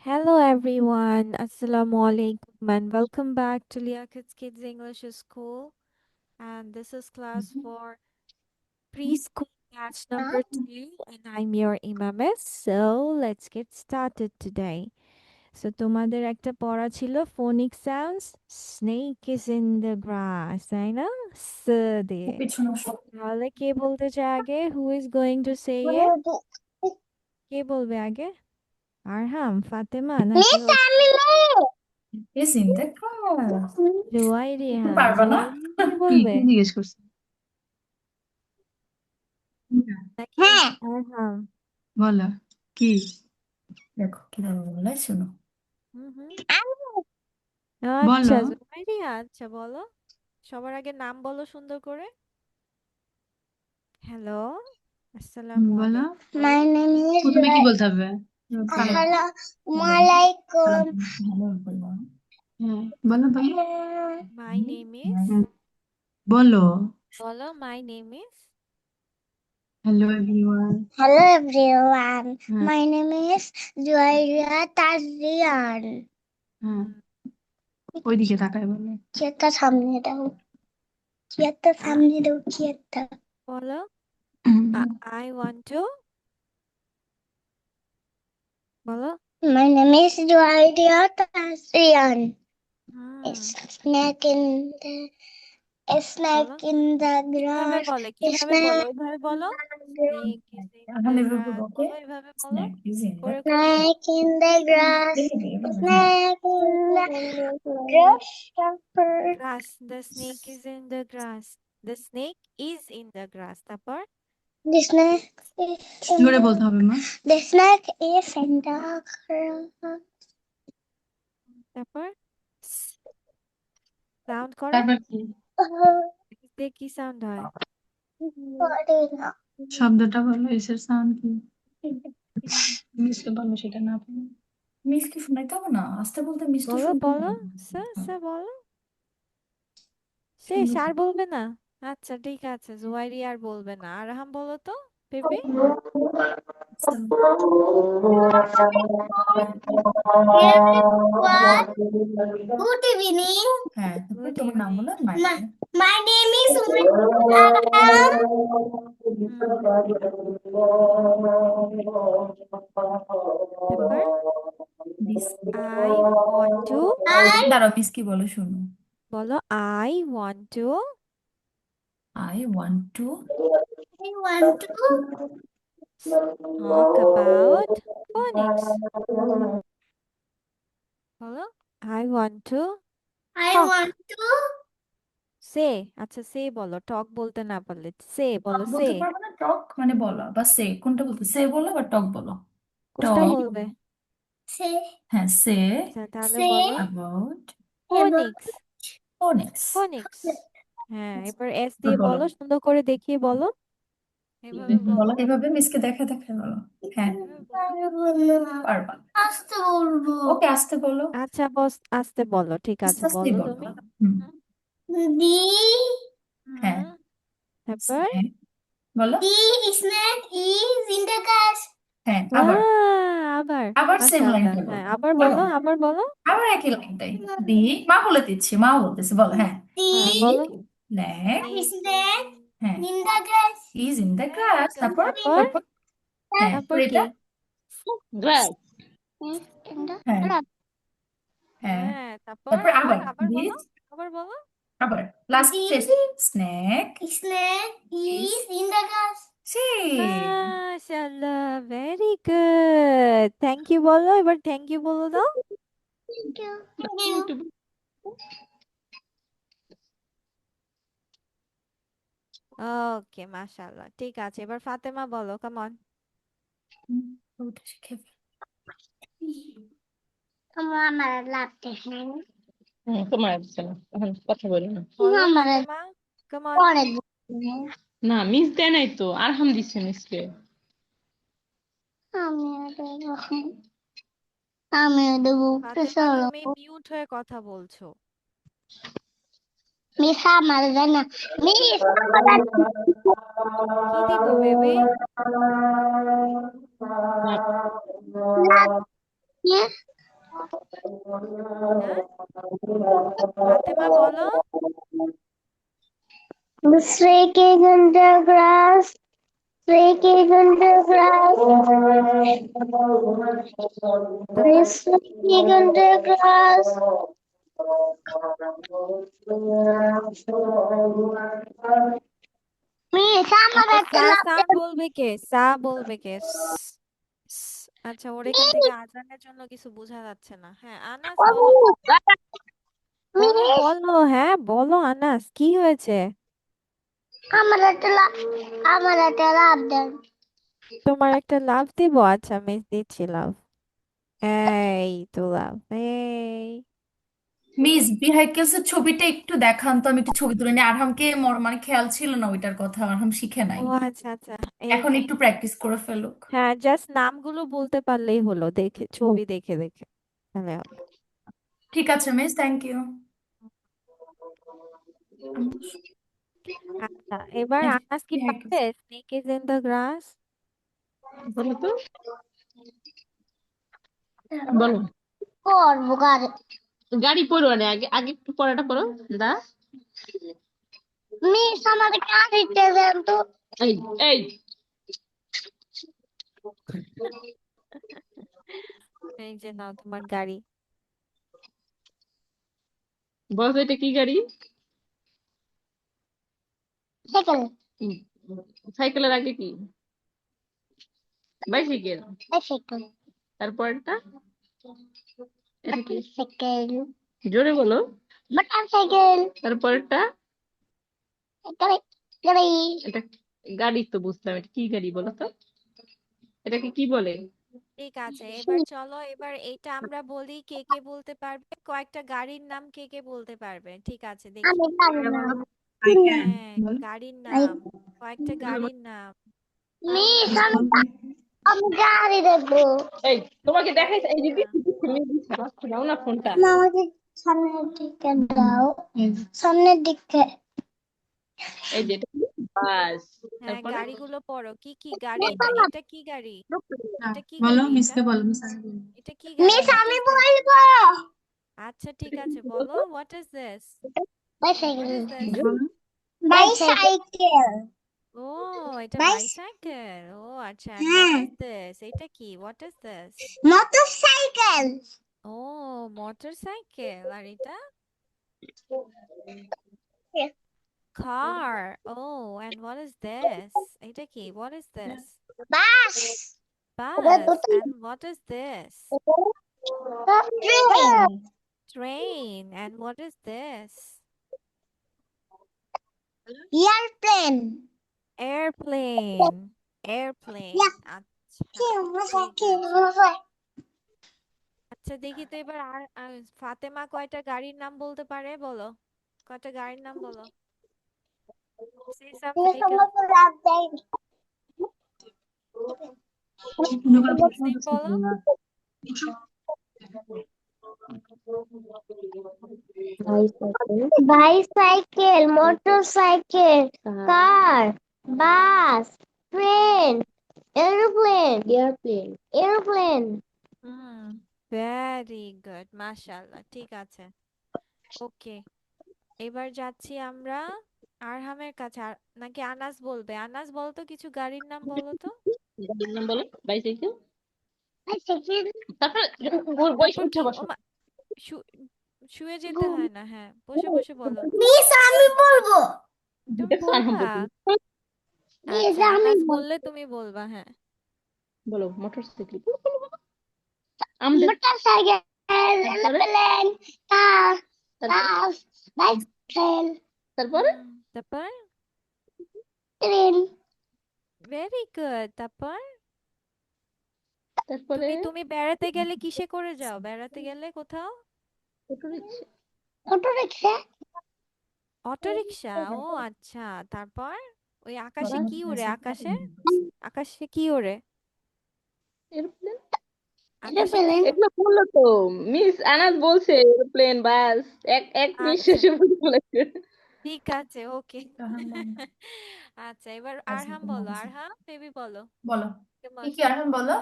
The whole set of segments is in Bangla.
Hello everyone, Assalamu alaikum and welcome back to Liaquat's Kids English School. And this is class for preschool batch number 2 and I'm your Imamis. So let's get started today. So তোমাদের একটা পড়া ছিল phonic sounds. Snake is in the grass, তাই না? স দিয়ে। তাহলে কে বলতে চায় আগে? Who is going to say it? কে বলবে আগে? আরহাম, ফাতেমা নাকি Is in the class. Juairia? পারবা না? কে কি বলবে? কি জিজ্ঞেস করছে? নাকি হ্যাঁ আরহাম? বলো কি? দেখো কিভাবে বলে শোনো। হুম হুম। বলো আচ্ছা জুয়াইরিয়া, আচ্ছা বলো। সবার আগে নাম বলো সুন্দর করে। হ্যালো, আসসালামু বলো আলাইকুম। my name is প্রথমে কি বলতে হবে? Assalamualaikum. ভালো বলবো। হ্যাঁ বলো বলো মাই নেম ইজ বলো বলো my name is hello everyone. Hello everyone. হ্যাঁ My name is Joya Tazian. হ্যাঁ ওইদিকে তাকায় বলো। চেয়ারটা সামনে দাও চেয়ারটা বলো আই ওয়ান্ট টু বলো My name is Joya Tazian. Hmm Snake in the a snake বলো in the কিভাবে grass. বলে A কিভাবে বলো snake ওইভাবে বলো in snake is in এখন the এভাবে grass বলো বলো এইভাবে বলো স্ন্যাক ইজ ইন দ্য করে the করে বলো snake in the grass. Snake in the grass. grass the snake is in the grass the snake is in the grass তারপর The snake is in জোরে বলতে হবে মা। the snake is in the grass. তারপর সাউন্ড করো তারপর কি? দিয়ে কি সাউন্ড হয় শব্দটা বলো এসের সাউন্ড কি? মিসকে বলো সেটা না পারো। মিসকে শোনাইতে হবে না, আস্তে বলতে মিসকে বলো শুনতে বলো হবে। সে বলো শেষ আর বলবে না আচ্ছা ঠিক আছে জুয়াইরি আর বলবে না আরহাম বলো তো বেবি Good evening. হ্যাঁ তারপর গুড তোমার নাম ইভিনিং বলো My name is Umayya. তারপর মিস আই ওয়ান্ট টু দাঁড়াও মিস কি বলো শোনো। বলো I want to I want to talk about phonics বলো I want to I talk want to সে আচ্ছা সে বলো টক বলতে না পারলে সে টক বলো সে বলতে পারবো না, টক মানে বলা বা সে কোনটা বলতে, সে বলো বা টক বলো। কোনটা টক বলবে say হ্যাঁ সে আচ্ছা তাহলে say বলো about about Phoenix Phoenix. Phoenix হ্যাঁ এবার এস দিয়ে বলো বলো সুন্দর করে দেখিয়ে বলো এভাবে বলো বলো এভাবে মিসকে দেখে দেখে বলো। হ্যাঁ পারবা, আস্তে বলবো ওকে আস্তে বলো, আচ্ছা বস আস্তে বলো ঠিক আস্তে আছে আস্তেই বলো বলো। তুমি হুম দি হ্যাঁ হুম তারপর snake, বলো দি snake is in the grass. হ্যাঁ আবার আবার আবার সেম মাশাআল্লাহ লাইনটা বলো। হ্যাঁ আবার বলো বলো আবার বলো আবার একই লাইনটাই। দি মা বলে দিচ্ছি, মা বলতেছে বলো। হ্যাঁ দি হ্যাঁ বলো স্নেক snake হ্যাঁ in the grass. Is in the very glass. Good তারপর তারপর তারপর হ্যাঁ তারপর তারপর কি এটা Grass. In the হ্যাঁ grass. হ্যাঁ হ্যাঁ তারপর তারপর আবার আবার আবার বলো দিস আবার বলো আবার লাস্ট This শেষ snake snake is in the grass. সেই মাশাআল্লাহ ভেরি গুড থ্যাংক ইউ বলো এবার থ্যাংক ইউ বলো দাও Thank you. Thank you. ওকে মাশাআল্লাহ ঠিক আছে এবার ফাতেমা বলো কাম অন ওটা শিখে ফেল। তোমরা আমার লাগতেছে তোমার আসছে না এখন কথা বলি না বলো আমার ফাতেমা কাম অন পরে না মিস দেয় নাই তো আরহাম দিচ্ছে মিসকে আমি আমি দেবো ফাতেমা তুমি মিউট হয়ে কথা বলছো মিশা আমার জানা মিস কি দিব বেবি না, হ্যাঁ ফাতেমা বলো The snake is in the grass. Snake is in the grass. The তারপর snake is in the grass. Miss, আমার আচ্ছা একটা সা লাভ সাউন্ড বলবে কে সা বলবে কে আচ্ছা ওর এখান থেকে আজানের জন্য কিছু বোঝা যাচ্ছে না হ্যাঁ আনাস বলো মিস বলো হ্যাঁ বলো আনাস কি হয়েছে আমার একটা লাভ দেন তোমার একটা লাভ দিব আচ্ছা মিস দিচ্ছি লাভ এই তো লাভ এই মিস বিহাইকেলস এর ছবিটা একটু দেখান তো, আমি একটু ছবি তুলে নিই। আরহামকে মানে খেয়াল ছিল না ওইটার কথা, আরহাম শিখে ও নাই। আচ্ছা আচ্ছা এই এখন একটু প্র্যাকটিস করে ফেলুক। হ্যাঁ জাস্ট নামগুলো বলতে পারলেই হলো দেখে ছবি দেখে দেখে তাহলে হবে ঠিক আছে মিস, থ্যাংক ইউ। আচ্ছা এবার আনাস কি পারবে snake is in the grass বলো তো, বলো। করবো গাড়ি গাড়ি পড়ো, আরে আগে আগে একটু পড়াটা পড়ো। দা মিস আমার গাড়িতে দেন তো এই এই এই যে নাও তোমার গাড়ি বলো তো এটা কি গাড়ি? সাইকেল উম, সাইকেলের আগে কি? বাইসাইকেল। সাইকেল তারপরটা এটা কি? সাইকেল জোরে বলো। বাটার সাইকেল তারপরটা গাড়ি গাড়ি এটা গাড়ি তো বুঝলাম, এটা কি গাড়ি বলো তো? এটাকে কি বলে? ঠিক আছে এবার চলো এবার এইটা আমরা বলি কে কে বলতে পারবে কয়েকটা গাড়ির নাম কে কে বলতে পারবে ঠিক আছে দেখি আমি জানি না হ্যাঁ গাড়ির নাম কয়েকটা গাড়ির নাম মিস আমি গাড়ি দেখবো এই তোমাকে দেখাই, এই যে আচ্ছা দাও না ফোনটা। আমাকে সামনের দিকে দাও সামনের দিকে এই যে এটা বাস। হ্যাঁ তারপরে গাড়িগুলো পড়ো কি কি গাড়ি এটা কি গাড়ি এটা কি বলো গাড়ি মিসকে বলো, মিস আগে বলো। এটা কি গাড়ি মিস হোয়াট আমি ইজ দিস বলবো আচ্ছা ঠিক আছে বলো what is this what is this বলো। বাইসাইকেল ও এটা বাইস বাইসাইকেল ও আচ্ছা and what হ্যাঁ is this এটা কি what is this মোটরসাইকেল ও মোটরসাইকেল আর এটা car oh and what is this এটা কি what is this bus bus and what is this train train and what is this airplane airplane airplane আচ্ছা ঠিক আছে আচ্ছা দেখি তো এবার আর ফাতেমা কয়টা গাড়ির নাম বলতে পারে বলো কয়টা গাড়ির নাম বলো say some vehicles vehicles name বলো বাইসাইকেল মোটরসাইকেল কার বাস ট্রেন এরোপ্লেন হুম ভেরি গুড মাশাআল্লাহ ঠিক আছে ওকে এবার যাচ্ছি আমরা আরহামের কাছে নাকি আনাস বলবে আনাস বলো তো কিছু গাড়ির নাম বলো তো গাড়ির নাম বলো। বাইসাইকেল। বাইসাইকেল তারপরে বসে তারপর উঠে কি বসো। শুয়ে যেতে হয় না হ্যাঁ বসে বসে বলো মিস আমি বলবো তুমি দেখছো আরহাম বলবা বলছে। মিস আচ্ছা আমি আনাস বললে তুমি বলবা হ্যাঁ বলো মোটরসাইকেল। আমাদের মোটরসাইকেল তারপরে এরোপ্লেন কার তারপরে বাস বাইসাইকেল তারপরে তারপর ট্রেন ভেরি গুড তারপর তারপরে তুমি বেড়াতে গেলে কিসে করে যাও বেড়াতে গেলে কোথাও অটোরিকশা। অটোরিকশা অটো রিক্সা ও আচ্ছা তারপর ওই আকাশে বাস। কি উড়ে আকাশে আকাশে কি ওড়ে এরোপ্লেন। আকাশে কি এরোপ্লেন এগুলো বললো তো, মিস আনাজ বলছে এরোপ্লেন বাস, এক এক আচ্ছা নিঃশ্বাসে বলেছে। ঠিক আছে ওকে আচ্ছা এবার আরহাম বলো আরহাম বেবি বলো বলো কেমন কি কি আরহাম বলো।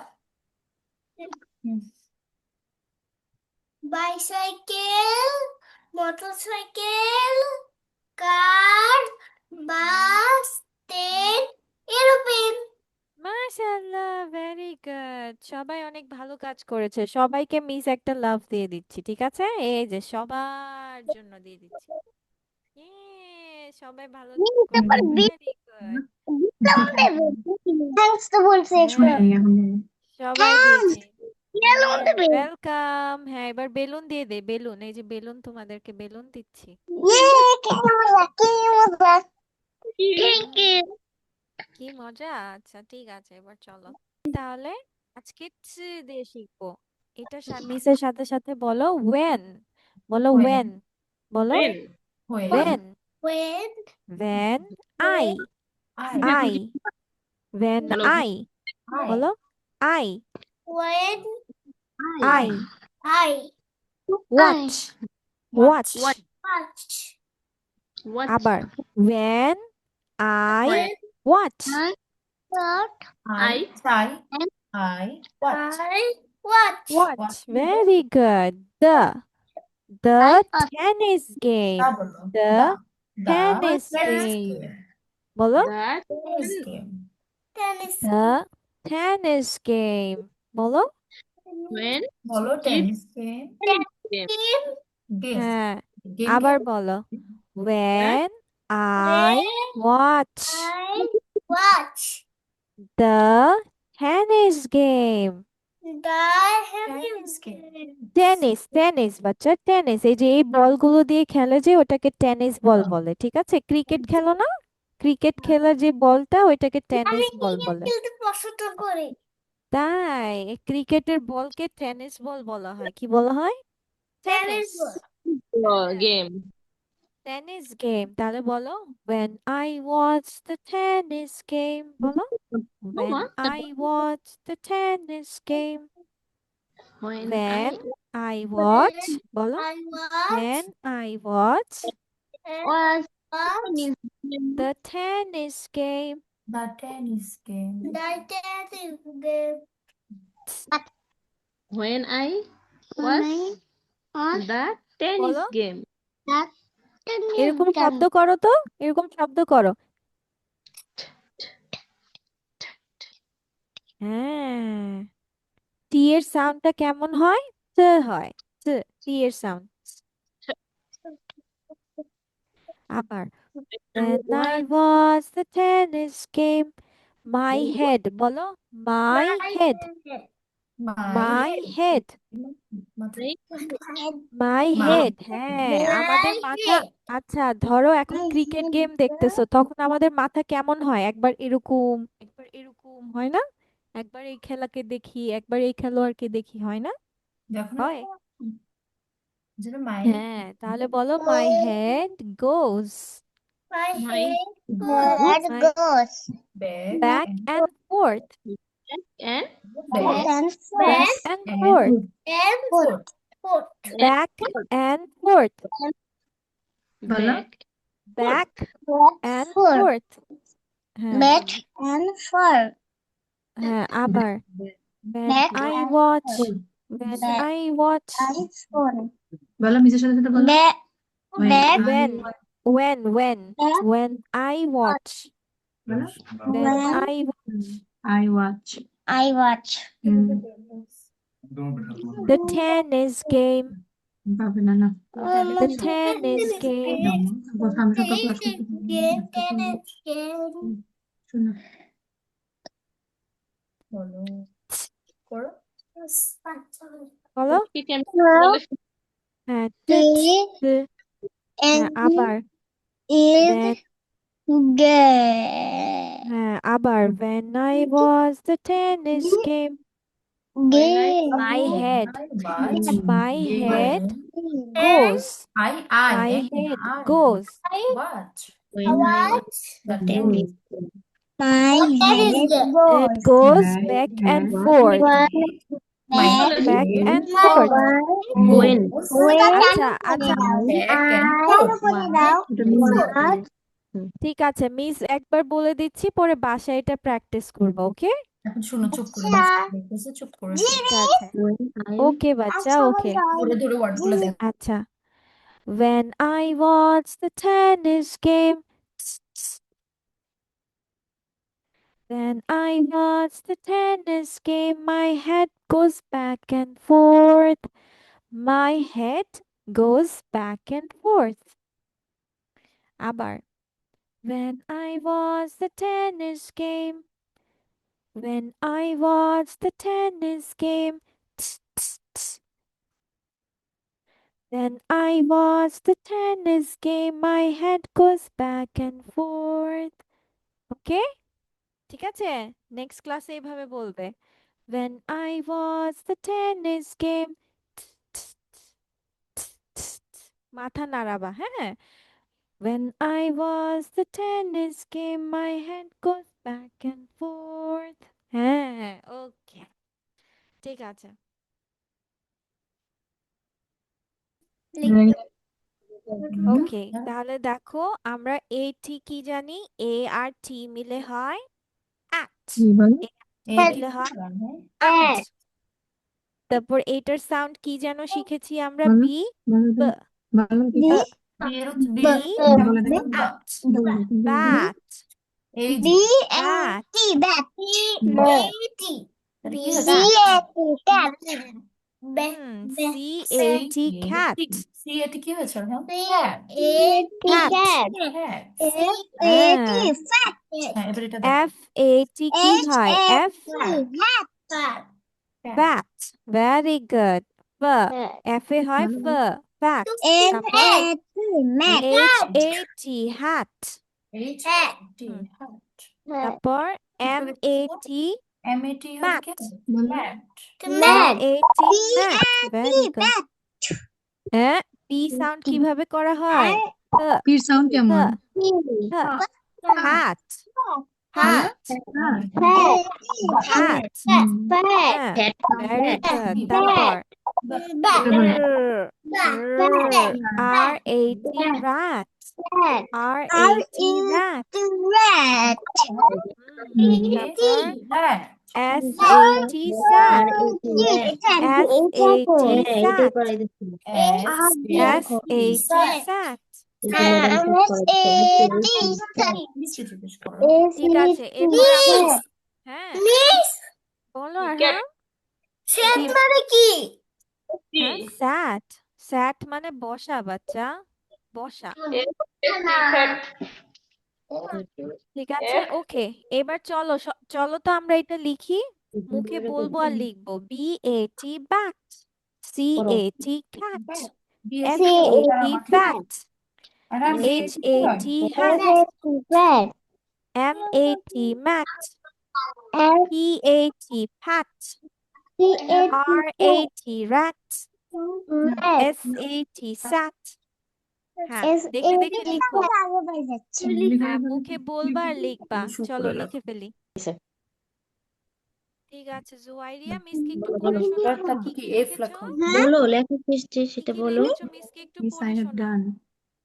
বাইসাইকেল, মোটরসাইকেল, কার, বাস, ট্রেন, এরোপ্লেন। মাশাআল্লাহ, ভেরি গুড। সবাই অনেক ভালো কাজ করেছে। সবাইকে মিস একটা লাভ দিয়ে দিচ্ছি, ঠিক আছে? এই যে সবার জন্য দিয়ে দিচ্ছি। সবাই ভালো ভেরি গুড। থ্যাঙ্কস তো বলছে একটু। হ্যাঁ, সবাই থ্যাঙ্কস, দিয়েছে। বেলুন দেবে। ওয়েলকাম। হ্যাঁ, এবার বেলুন দিয়ে দে, বেলুন। এই যে বেলুন, তোমাদেরকে বেলুন দিচ্ছি। ইয়ে, কি মজা, কি মজা। Thank hmm, you. কি মজা। আচ্ছা, ঠিক আছে, এবার চলো তাহলে আজকে দিয়ে শিখবো। এটা মিসের সাথে সাথে বলো when, বলো when, বলো When? when, When when I, I, I, when বলো I, I, বলো I, when I, I watch, watch, What? watch What? আবার when I When watch, I, try, I, watch. I watch watch, very good. The tennis game, the the tennis tennis game, game. বলো that Tennis game. tennis the tennis game, বলো when বলো keep tennis game. game game Game. হ্যাঁ Game আবার game. বলো that when I when watch I watch the tennis game, the Tennis game. Tennis বাচ্চা, টেনিস। এই যে এই বলগুলো দিয়ে খেলে যে ওটাকে টেনিস বল বলে, ঠিক আছে? ক্রিকেট খেলো না, ক্রিকেট খেলার যে বলটা ওইটাকে টেনিস আমি বল ক্রিকেট বলে। খেলতে পছন্দ করি তাই ক্রিকেটের বলকে টেনিস বল বলা হয়। কি বলা হয়? Tennis tennis. বল হ্যাঁ, game. Tennis game. তাহলে বলো when I watch the tennis game, বলো when What? I watch the tennis game, When when I I watch, বলো I watch when I watch and was watch in the tennis game, The tennis game. the tennis game when I was the tennis বলো game. এরকম শব্দ করো তো, এরকম শব্দ করো। হ্যাঁ, টি এর সাউন্ডটা কেমন হয়? ট হয়, ট, টি এর সাউন্ড। আবার when I watch the tennis game, my head, বলো my head, my head, my head। হ্যাঁ, আমাদের মাথা। আচ্ছা, ধরো এখন ক্রিকেট গেম দেখতেছো, তখন আমাদের মাথা কেমন হয়? একবার এরকম, একবার এরকম হয় না? একবার এই খেলাকে দেখি, একবার এই খেলোয়াড়কে দেখি, হয় না? যখন হয়। যেন মাই হ্যাঁ, তাহলে বলো my head goes, my My head head my goes back back and forth, and back back and forth, and foot. foot back and forth, বলো back back and forth। হ্যাঁ, back and forth হ্যাঁ, আবার when back I and watch, forth when back I watch, and forth বলো মিসের সাথে সাথে বলো back back when, when back when I watch, বলো when when I I watch I watch the tennis game, পাবে না না the tennis game, আমি সব ক্লাস করতে শোনো বলো করো বলো কি কেমন বলে হ্যাঁ, and হ্যাঁ, আবার is then, gay হ্যাঁ, আবার when I was the tennis game, gay my head I goes, I my and head I goes, watch when I watch the tennis my head it goes Right, back and and forth, my back head and forth। when আচ্ছা আচ্ছা, back and forth ঠিক আছে, মিস একবার বলে দিচ্ছি, পরে বাসায় এটা প্র্যাকটিস করবো, ওকে? এখন শোনো, চুপ করে আচ্ছা। বসে চুপ করে জি। শোনো। ঠিক আছে ওকে বাচ্চা ওকে ধরে ধরে ওয়ার্ডগুলো দেখো। আচ্ছা when I watch the tennis game when I watch the tennis game my head goes back and forth my head goes back and forth আবার when I watch the tennis game when I watch the tennis game when I watch the tennis game my head goes back and forth okay ঠিক আছে নেক্সট ক্লাসে এইভাবে বলবে when I watch the tennis game মাথা নাড়াবা হ্যাঁ when I watch the tennis game my head goes back and forth হ্যাঁ ওকে ঠিক আছে ওকে তাহলে দেখো আমরা এ টি কি জানি এ আর টি মিলে হয় at কি বলে? এ মিলে হয় at তারপর এটার সাউন্ড কি যেন শিখেছি আমরা বলো, বি বলো ব তো, বলো কি? বলে দেখো। bat bat এই B যে bat T bat তাহলে কি হয়েছে? C A T cat C এটি কি হয়েছে? cat হ্যাঁ, হ্যাঁ এবার এটা দেখো। F A T কি হয় F bat very good f F এ হয় f bat তারপর H A T hat হুম, তারপর M A T M A T mat mat. M A T mat very good হ্যাঁ P সাউন্ড কিভাবে করা হয় পির সাউন্ড কেমন? hat hat hat হ্যাঁ very good তারপর R A T rat R A T rat তারপর S A T sat S A T sat S A T sat ঠিক আছে এরপর আমরা হ্যাঁ বলো আর হ্যাঁ হ্যাঁ স্যাট স্যাট মানে বসা বাচ্চা বসা ঠিক আছে ওকে এবার চলো চলো তো আমরা এটা লিখি মুখে বলবো আর লিখবো B A T bat C A T cat F A T fat H A T hat M A T mat P A T pat R A T rat S A T sat হ্যাঁ দেখে দেখে লিখো হ্যাঁ মুখে বলবা আর লিখবা চলো লিখে ফেলি ঠিক আছে জুয়াইরিয়া মিসকে একটু পড়ে শোনাও কি কি লিখেছো বলো লেখা কিসছে কি সেটা কি বলো লিখেছো মিসকে একটু Miss, পড়ে I have শোনাও done.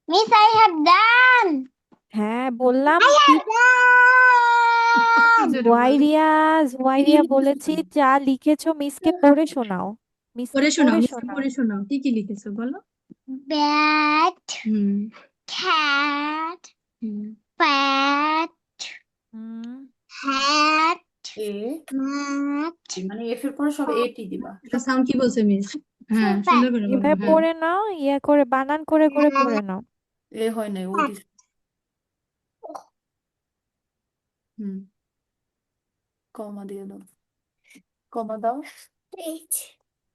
Miss I have done হ্যাঁ বললাম I have done জুয়াইরিয়া বলেছি যা লিখেছো মিসকে পড়ে শোনাও মিসকে পড়ে শোনাও, পড়ে মিসকে শোনাও পড়ে শোনাও। কি কি লিখেছো বলো? bat হুম, cat হুম। bat হুম hat এ mat মানে এফ এর পরে সব এটি দিবা। এটা সাউন্ড কি বলছে মিস? হ্যাঁ, সুন্দর করে বলো। এভাবে হ্যাঁ, পড়ে নাও ইয়া করে বানান করে করে পড়ে নাও এ হয় নাই, ও দিছে। হুম, কমা দিয়ে দাও, কমা দাও। H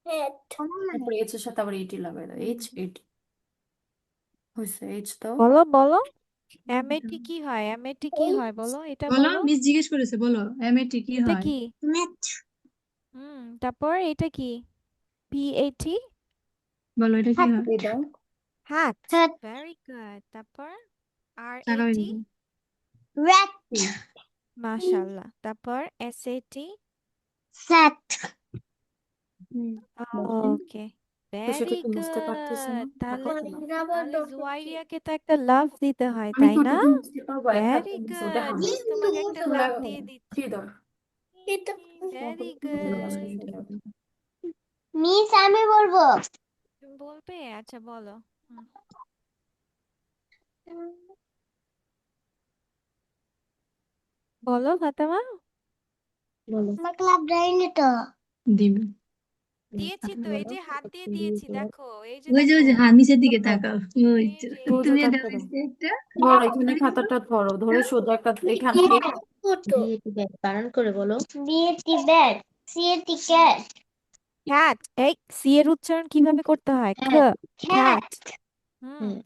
hat তারপরে এইচ এর সাথে আবার এটি লাগাই দাও। এইচ এটি হয়েছে, এইচ দাও। বলো বলো এমএটি কি হয় এমএটি কি হয় বলো এটা বলো, বলো মিস জিজ্ঞেস করেছে, বলো এমএটি কি এটা হয়? কি mat তারপর এটা কি পিএটি বলো এটা কি হয়? hat এ দাও, hat hat very good তারপর আর টাকা এটি দিবো। rat মাশাআল্লাহ তারপর এসএটি sat ওকে তো সেটা ভেরি কি বুঝতে পারতেছে না? গুড তাহলে দেখো, তাহলে জুয়াইরিয়াকে তো একটা লাভ দিতে হয় আমি তাই না কতদিন বুঝতে পারবো? এক হাত ভেরি দিছে, ওটা গুড হাত মিস তোমাকে একটা লাভ দিয়ে দিচ্ছি কি দাও? Very good. মিস আমি বলবো। তুমি বলবে? আচ্ছা বলো। হুম। বলো ফাতেমা। আমার ক্লাব যায়নি তো। দিবে। দিয়েছি তো, এই যে হাত দিয়ে দিয়েছি, দেখো এই যে ওই যে দেখো, হ্যাঁ নিচের দিকে তাকাও। ওই এই তো। যে এই তুমি যে। দাও একটা। ধরো এখানে খাতাটা ধরো, ধরে সোজা একটা এখান থেকে বানান করে বলো। BAT bat, CAT cat, খ্যাট। এই সি এর উচ্চারণ কিভাবে করতে হয়? খ। খ্যাট, খ্যাট।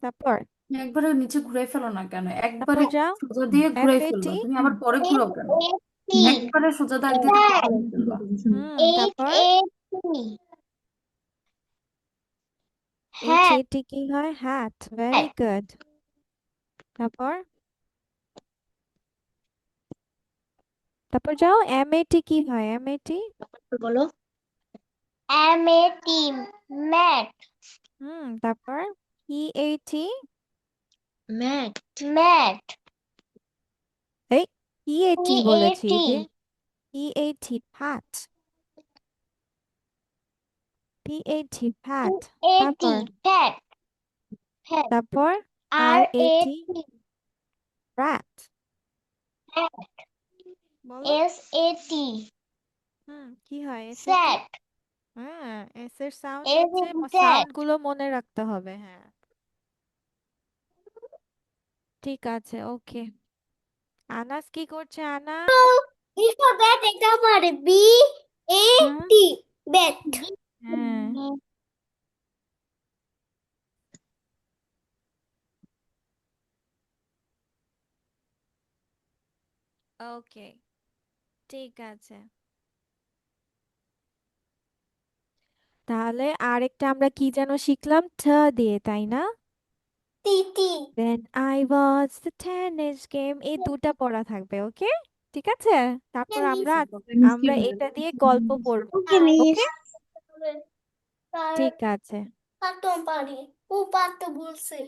তারপর একবারে নিচে ঘুরাই ফেলো না কেন? একবারে তারপর যাও সোজা দিয়ে এফ ঘুরাই এ ফেলবা, টি। তুমি আবার পরে ঘুরাও কেন? এটি, একবারে সোজা দাগ দিয়ে ঘুরাই ফেলবা। এইচ তারপর এ টি, এইচ হ্যাট, এ টি কি হয়? হ্যাট। Very good. তারপর তারপর যাও এম এ টি কি হয়? এম এ টি। বলো। এম এ টি, ম্যাট, তারপর ই এ টি। ম্যাট, ম্যাট, এই ই এ টি বলেছি, এই টি, যে E A T fat. P A T fat. এটি, তারপর ফ্যাট, ফ্যাট, তারপর আর আর এ এ টি টি, rat। বলো। এস এ টি, কি হয় এস এ টি? স্যাট, হ্যাঁ, এস এর সাউন্ড এস হচ্ছে, ইন স্যাট। সাউন্ড গুলো মনে রাখতে হবে। হ্যাঁ, ঠিক আছে, ওকে। আনাস কি করছে? আনাস। মিস্টার ব্যাট এটা পারে, B A hmm. T, bat. হ্যাঁ, ওকে, ঠিক আছে। তাহলে আরেকটা আমরা কি যেন শিখলাম? ঠ দিয়ে, তাই না? টি টি। When I was the tennis game, এই দুটা পড়া থাকবে, ওকে? ঠিক আছে। তারপর আমরা আমরা এটা দিয়ে গল্প পড়ব। ওকে মিস। ওকে, ঠিক আছে। পারতাম পারি, ও পারতে বলছে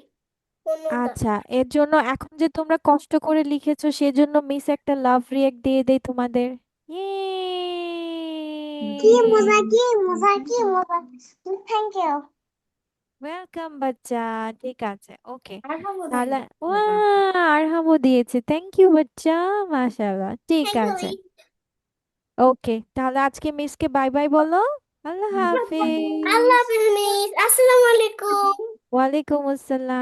কোনটা। আচ্ছা, এর জন্য এখন যে তোমরা কষ্ট করে লিখেছো সেজন্য মিস একটা লাভ রিয়েক্ট দিয়ে দেই তোমাদের। কি মজা, কি মজা, কি মজা। Thank you. ওয়েলকাম বাচ্চা। ঠিক আছে, ওকে। আর খাবো তাহলে দেন। আরহামও দিয়েছে, থ্যাংক ইউ বাচ্চা। মাশাআল্লাহ, ঠিক আছে। ওকে, তাহলে আজকে মিসকে বাই বাই বলো। আল্লাহ আল্লাহ হাফিজ। হাফেজ মিস। আসসালামু আলাইকুম। ওয়ালাইকুম আসসালাম।